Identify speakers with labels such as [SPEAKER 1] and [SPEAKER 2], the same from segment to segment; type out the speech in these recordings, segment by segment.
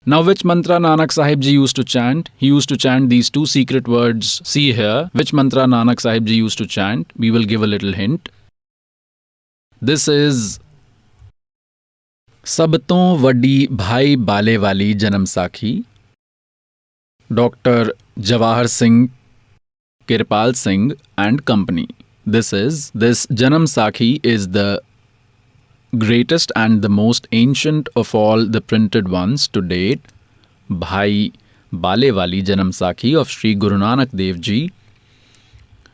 [SPEAKER 1] Now, which mantra Nanak Sahib Ji used to chant? He used to chant these two secret words. See here, which mantra Nanak Sahib Ji used to chant? We will give a little hint. This is Sab to Vaddi Bhai Bale Wali Janam Sakhi, Dr. Jawahar Singh, Kirpal Singh and company. This Janam Sakhi is the greatest and the most ancient of all the printed ones to date. Bhai Bale Wali Janam Sakhi of Sri Guru Nanak Dev Ji,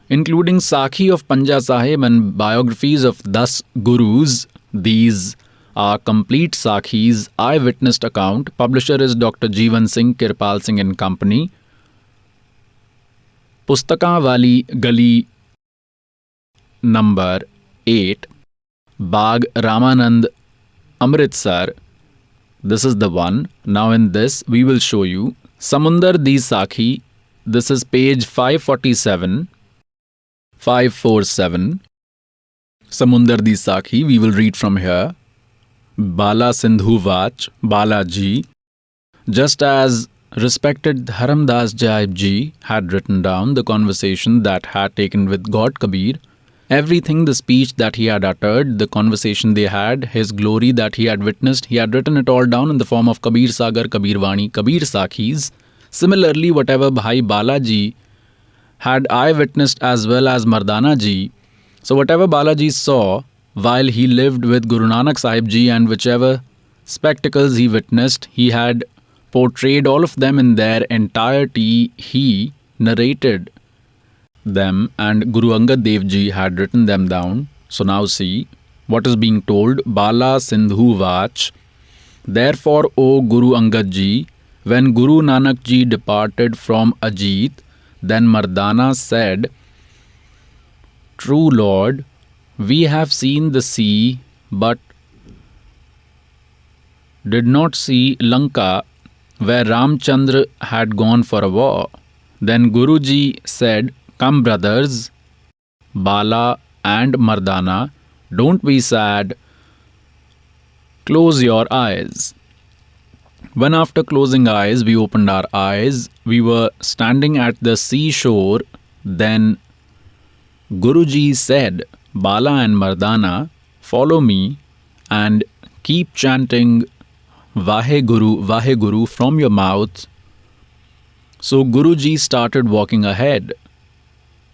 [SPEAKER 1] including Sakhi of Panja Sahib and biographies of 10 Gurus. These are complete Sakhis, eyewitnessed account. Publisher is Dr. Jeevan Singh, Kirpal Singh and company. Pustaka Wali Gali number 8, Bagh Ramanand, Amritsar. This is the one. Now in this we will show you Samundar Di Sakhi. This is page 547, 547. Samundar Di Sakhi. We will read from here. Bala Sindhu Vach, Balaji. Just as respected Dharamdas Jayab Ji had written down the conversation that had taken with God Kabir, everything, the speech that he had uttered, the conversation they had, his glory that he had witnessed, he had written it all down in the form of Kabir Sagar, Kabir Vani, Kabir Sakhis. Similarly, whatever Bhai Balaji had eyewitnessed as well as Mardana Ji. So whatever Balaji saw while he lived with Guru Nanak Sahib Ji and whichever spectacles he witnessed, he had portrayed all of them in their entirety. He narrated them and Guru Angad Dev Ji had written them down. So now see what is being told. Bala Sindhu Vach. Therefore, O Guru Angad Ji, when Guru Nanak Ji departed from Ajit, then Mardana said, True Lord, we have seen the sea but did not see Lanka, where Ramchandra had gone for a war. Then Guruji said, Come brothers, Bala and Mardana, don't be sad, close your eyes. When after closing eyes we opened our eyes, we were standing at the seashore. Then Guruji said, Bala and Mardana, follow me and keep chanting Vaheguru, Vaheguru from your mouth. So Guruji started walking ahead.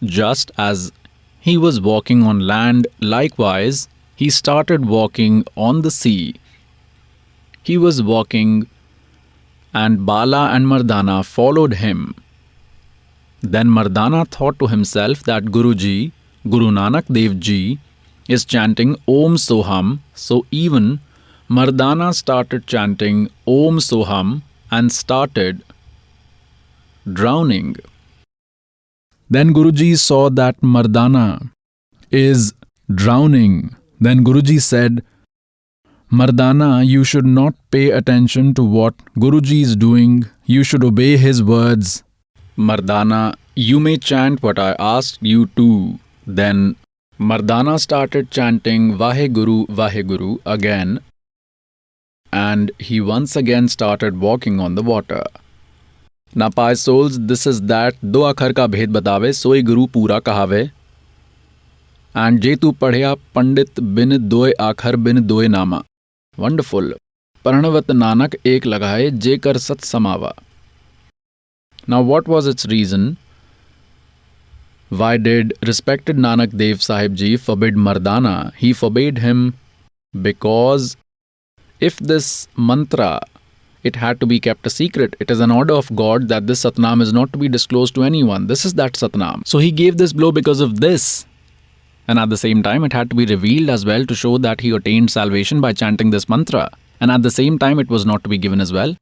[SPEAKER 1] Just as he was walking on land, likewise, he started walking on the sea. He was walking and Bala and Mardana followed him. Then Mardana thought to himself that Guruji, Guru Nanak Dev Ji, is chanting Om Soham. So even Mardana started chanting Om Soham and started drowning. Then Guruji saw that Mardana is drowning. Then Guruji said, Mardana, you should not pay attention to what Guruji is doing. You should obey his words. Mardana, you may chant what I asked you to. Then Mardana started chanting Vaheguru, Vaheguru again, and he once again started walking on the water. Na paye souls, this is that do akhar ka bhed batave, soi guru pura kahave. And je tu padhya pandit bin doy akhar bin doy nama. Wonderful. Parnavat Nanak ek lagaye, je kar sat samava. Now what was its reason? Why did respected Nanak Dev Sahib Ji forbid Mardana? He forbade him because if this mantra, it had to be kept a secret. It is an order of God that this Satnam is not to be disclosed to anyone. This is that Satnam. So he gave this blow because of this. And at the same time, it had to be revealed as well to show that he attained salvation by chanting this mantra. And at the same time, it was not to be given as well.